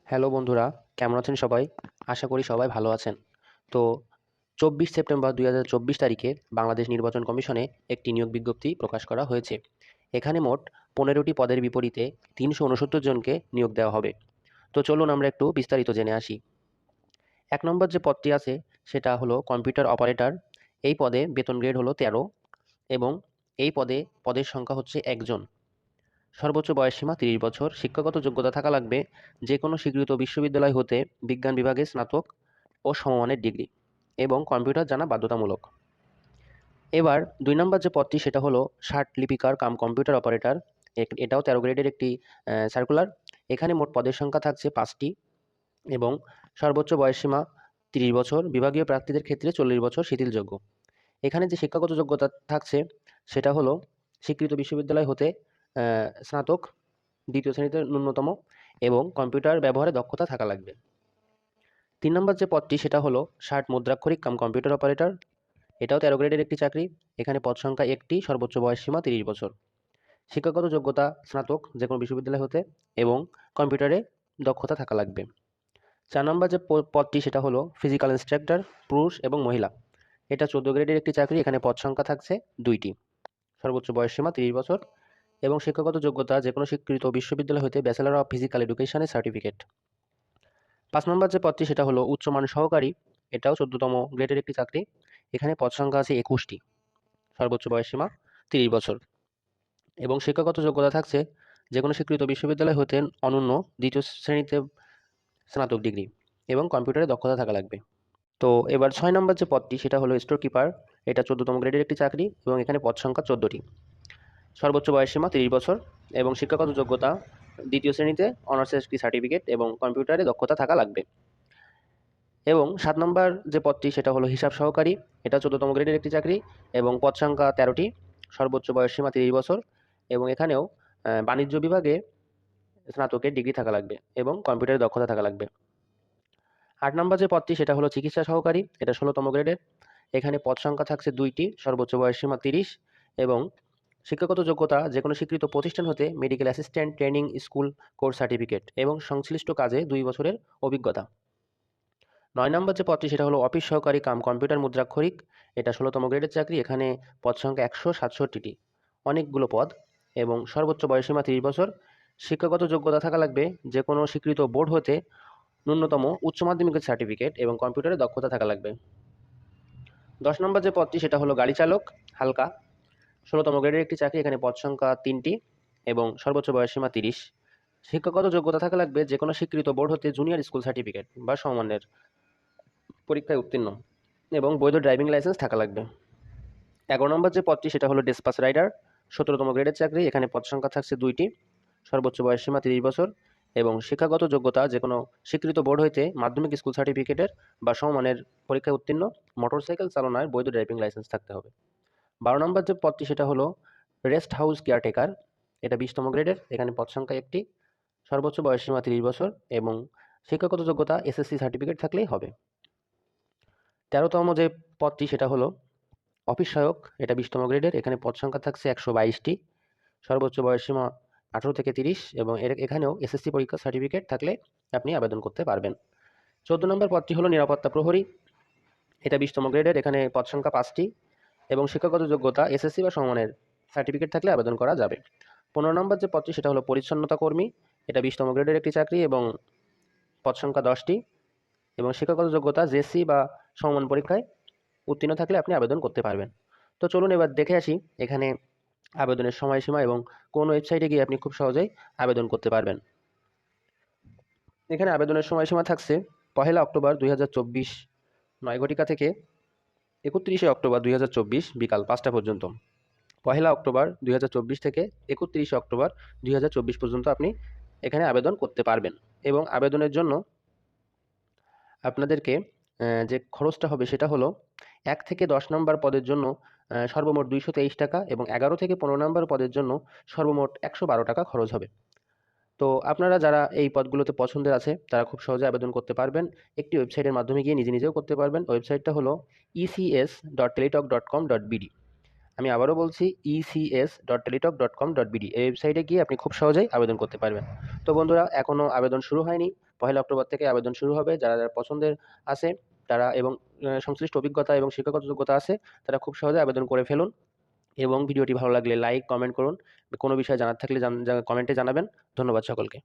Hello বন্ধুরা, কেমন আছেন সবাই? আশা করি সবাই ভালো আছেন। তো ২৪ সেপ্টেম্বর ২০২৪ তারিখে বাংলাদেশ নির্বাচন কমিশনে একটি নিয়োগ বিজ্ঞপ্তি প্রকাশ করা হয়েছে। এখানে মোট ১৫টি পদের বিপরীতে ৩৬৯ জনকে নিয়োগ দেওয়া হবে। তো চলুন আমরা একটু বিস্তারিত জেনে আসি। ১ নম্বর যে পদটি আছে সেটা হলো কম্পিউটার অপারেটর। এই পদে বেতন গ্রেড হলো ১৩ এবং এই পদের সংখ্যা হচ্ছে ১ জন। সর্বোচ্চ বয়সসীমা ৩০ বছর। শিক্ষাগত যোগ্যতা থাকা লাগবে যেকোনো স্বীকৃত বিশ্ববিদ্যালয় হতে বিজ্ঞান বিভাগে স্নাতক ও সমমানের ডিগ্রি এবং কম্পিউটার জানা বাধ্যতামূলক। এবার ২ নম্বর যে পদটি সেটা হলো ষাট লিপিকার কাম কম্পিউটার অপারেটর। এটাও ১৩ গ্রেডের একটি সার্কুলার। এখানে মোট পদের সংখ্যা থাকছে ৫টি এবং সর্বোচ্চ বয়সসীমা ৩০ বছর। বিভাগীয় প্রার্থীদের ক্ষেত্রে ৪০ বছর শিথিলযোগ্য। এখানে যে শিক্ষাগত যোগ্যতা থাকছে সেটা হলো স্বীকৃত বিশ্ববিদ্যালয় হতে স্নাতক ২য় শ্রেণীতে ন্যূনতম এবং কম্পিউটার ব্যবহারে দক্ষতা থাকা লাগবে। ৩ নম্বর যে পদটি সেটা হলো ষাট মুদ্রাক্ষরিক কাম কম্পিউটার অপারেটর। এটাও ১৩ গ্রেডের একটি চাকরি। এখানে পদ সংখ্যা ১টি, সর্বোচ্চ বয়সসীমা ৩০ বছর। শিক্ষাগত যোগ্যতা স্নাতক যেকোনো বিশ্ববিদ্যালয় হতে এবং কম্পিউটারে দক্ষতা থাকা লাগবে। ৪ নম্বর যে পদটি সেটা হলো ফিজিক্যাল ইন্সট্রাক্টর, পুরুষ এবং মহিলা। এটা ১৪ গ্রেডের একটি চাকরি। এখানে পদ সংখ্যা থাকছে ২টি। সর্বোচ্চ বয়সসীমা ৩০ বছর এবং শিক্ষাগত যোগ্যতা যেকোনো স্বীকৃত বিশ্ববিদ্যালয় হতে ব্যাচেলর অফ ফিজিক্যাল এডুকেশনের সার্টিফিকেট। ৫ নম্বর যে পদটি সেটা হলো উচ্চমান সহকারী। এটাও ১৪তম গ্রেডের একটি চাকরি। এখানে পদ সংখ্যা আছে ২১টি। সর্বোচ্চ বয়সসীমা ৩০ বছর এবং শিক্ষাগত যোগ্যতা থাকছে যেকোনো স্বীকৃত বিশ্ববিদ্যালয় হতে অনূন্য ২য় শ্রেণীতে স্নাতক ডিগ্রি এবং কম্পিউটারে দক্ষতা থাকা লাগবে। তো এবার ৬ নম্বর যে পদটি সেটা হলো স্টোর কিপার। এটা ১৪তম গ্রেডের একটি চাকরি এবং এখানে পদ সংখ্যা ১৪টি। সর্বোচ্চ বয়সসীমা ৩০ বছর এবং শিক্ষাগত যোগ্যতা ২য় শ্রেণীতে অনার্সের একটি সার্টিফিকেট এবং কম্পিউটারে দক্ষতা থাকা লাগবে। এবং ৭ নম্বর যে পদটি সেটা হলো হিসাব সহকারী। এটা ১৪তম গ্রেডের একটি চাকরি এবং পদ সংখ্যা ১৩টি। সর্বোচ্চ বয়সসীমা ৩০ বছর এবং এখানেও বাণিজ্য বিভাগে স্নাতকের ডিগ্রি থাকা লাগবে এবং কম্পিউটারে দক্ষতা থাকা লাগবে। ৮ নম্বর যে পদটি সেটা হলো চিকিৎসা সহকারী। এটা ১৬তম গ্রেডের। এখানে পদ সংখ্যা থাকছে ২টি, সর্বোচ্চ বয়সসীমা ৩০ এবং শিক্ষাগত যোগ্যতা যেকোনো স্বীকৃত প্রতিষ্ঠান হতে medical assistant training school course certificate এবং সংশ্লিষ্ট কাজে ২ বছরের অভিজ্ঞতা। ৯ নম্বর যে পদটি সেটা হলো অফিস সহকারী কাম কম্পিউটার মুদ্রাক্ষরিক। এটা ১৬তম গ্রেডের চাকরি। এখানে পদ সংখ্যা ১৬৭টি। অনেকগুলো পদ এবং সর্বোচ্চ বয়সসীমা ৩০ বছর। শিক্ষাগত যোগ্যতা থাকা লাগবে যেকোনো স্বীকৃত বোর্ড হতে ন্যূনতম উচ্চ মাধ্যমিকের সার্টিফিকেট এবং কম্পিউটারে দক্ষতা থাকা লাগবে। ১০ নম্বর যে পদটি সেটা হলো গাড়ি চালক হালকা। ১৬তম গ্রেডের একটি চাকরি। এখানে পদ সংখ্যা ৩টি এবং সর্বোচ্চ বয়সসীমা ৩০। শিক্ষাগত যোগ্যতা থাকা লাগবে যেকোনো স্বীকৃত বোর্ড হতে জুনিয়র স্কুল সার্টিফিকেট বা সমমানের পরীক্ষায় উত্তীর্ণ এবং বৈধ ড্রাইভিং লাইসেন্স থাকা লাগবে। ১১ নম্বর যে পদটি সেটা হলো ডেসপাচ রাইডার। ১৭তম গ্রেডের চাকরি। এখানে পদ সংখ্যা থাকছে ২টি। সর্বোচ্চ বয়সসীমা ৩০ বছর এবং শিক্ষাগত যোগ্যতা যেকোনো স্বীকৃত বোর্ড হইতে মাধ্যমিক স্কুল সার্টিফিকেটের বা সমমানের পরীক্ষায় উত্তীর্ণ, মোটরসাইকেল চালনায় বৈধ ড্রাইভিং লাইসেন্স থাকতে হবে। ১২ নম্বর যে পদটি সেটা হলো রেস্ট হাউস কেয়ারটেকার। এটা ২০তম গ্রেডের। এখানে পদ সংখ্যা ১টি। সর্বোচ্চ বয়সসীমা ৩০ বছর এবং শিক্ষাগত যোগ্যতা এসএসসি সার্টিফিকেট থাকলেই হবে। ১৩তম যে পদটি সেটা হলো অফিস সহায়ক। এটা ২০তম গ্রেডের। এখানে পদ সংখ্যা থাকছে ১২২টি। সর্বোচ্চ বয়সসীমা ১৮ থেকে ৩০ এবং এখানেও এসএসসি পরীক্ষা সার্টিফিকেট থাকলে আপনি আবেদন করতে পারবেন। ১৪ নম্বর পদটি হলো নিরাপত্তা প্রহরী। এটা ২০তম গ্রেডের। এখানে পদ সংখ্যা ৫টি এবং শিক্ষাগত যোগ্যতা এসএসসি বা সমমানের সার্টিফিকেট থাকলে আবেদন করা যাবে। ১৫ নম্বর যে পদটি সেটা হলো পরিচ্ছন্নতা কর্মী। এটা ২০তম গ্রেডের একটি চাকরি এবং পদ সংখ্যা ১০টি এবং শিক্ষাগত যোগ্যতা জেসি বা সমমান পরীক্ষায় উত্তীর্ণ থাকলে আপনি আবেদন করতে পারবেন। তো চলুন এবার দেখে আসি এখানে আবেদনের সময়সীমা এবং কোন ওয়েবসাইটে গিয়ে আপনি খুব সহজেই আবেদন করতে পারবেন। এখানে আবেদনের সময়সীমা থাকছে ১লা অক্টোবর ২০২৪ ৯ ঘটিকা থেকে ৩১শে অক্টোবর ২০২৪ বিকাল ৫টা পর্যন্ত। ১লা অক্টোবর ২০২৪ থেকে ৩১শে অক্টোবর ২০২৪ পর্যন্ত আপনি এখানে আবেদন করতে পারবেন এবং আবেদনের জন্য আপনাদেরকে যে খরচটা হবে সেটা হলো ১ থেকে ১০ নম্বর পদের জন্য সর্বমোট ২২৩ টাকা এবং ১১ থেকে ১৫ নম্বর পদের জন্য সর্বমোট ১১২ টাকা খরচ হবে। তো আপনারা যারা এই পদগুলোতে পছন্দের আছে তারা খুব সহজে আবেদন করতে পারবেন। একটি ওয়েবসাইটের মাধ্যমে গিয়ে নিজেও করতে পারবেন। ওয়েবসাইটটা হলো ecs.teletalk.com.bd। আমি আবারও বলছি, ecs.teletalk.com.bd এই ওয়েবসাইটে গিয়ে আপনি খুব সহজেই আবেদন করতে পারবেন। তো বন্ধুরা, এখনও আবেদন শুরু হয়নি। 1 অক্টোবর থেকে আবেদন শুরু হবে। যারা যারা পছন্দের আছে তারা এবং সংশ্লিষ্ট অভিজ্ঞতা এবং শিক্ষাগত যোগ্যতা আছে তারা খুব সহজে আবেদন করে ফেলুন। এবং ভিডিওটি ভালো লাগলে লাইক কমেন্ট করুন। কোনো বিষয়ে জানার থাকলে কমেন্টে জানাবেন। ধন্যবাদ সকলকে।